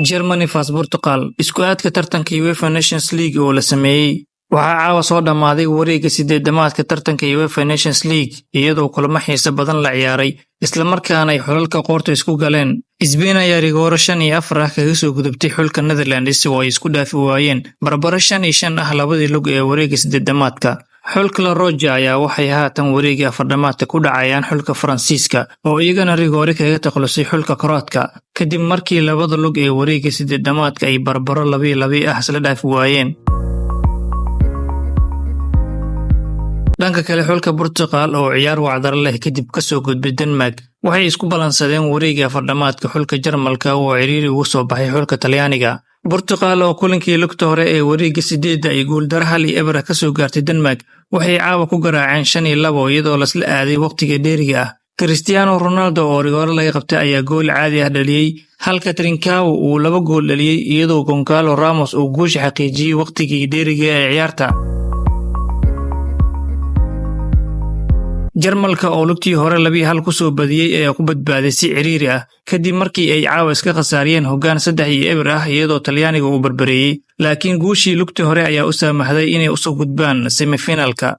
Germany vs Portugal isku aadka tartanka UEFA Nations League oo la sameeyay waxaa caawa soo dhamaaday wareegga sideedamaadka tartanka UEFA Nations League iyadoo kulamo xiiso badan la ciyaaray isla markaana ay xulalka qoorta isku galeen. Spain ayaa rigooro 5-4 kaga soo gudubtay xulka Netherlands oo ay isku dhaafi waayeen barbaro 5-5 ah labadii lug ee wareegga sideedamaadka. xulka La Roja ayaa waxay haatan wareegga afardhamaadka ku dhacayaan xulka Faransiiska oo iyagana rigoore kaga takhalusay xulka Kroatka kadib markii labada lug ee wareegga sideedamaadka ay barbaro 2-2 ah isla dhaafi waayeen. dhanka kale xulka Portugal oo ciyaar wacdar leh kadib ka soo gudbay Denmark waxay isku balansadeen wareegga afardhamaadka xulka Jarmalka oo ciriiri ugu soo baxay xulka Talyaaniga. Portugal oo kulankii lugta hore ee wareegga 8 ay gool dar 1-0 ka soo gaartay Denmark waxay caawa ku garaaceen 5-2 iyadoo la isla aaday waqtiga dheeriga ah. Cristiano Ronaldo oo rigoore laga qabtay ayaa gool caadi ah dhaliyay halka Trincao uu 2 gool dhaliyay iyadoo Gonçalo Ramos uu guusha xaqiijiyay waqtigii dheeriga ee ciyaarta. Jarmalka oo lugtii hore 2-1 ku soo badiyay ayaa ku badbaaday si ciriiri ah kadib markii ay caawa iska khasaariyeen hoggaan 3-0 ah iyadoo Talyaaniga uu barbareeyay laakiin guushii lugtii hore ayaa u saamaxday inay u soo gudbaan semifinalka.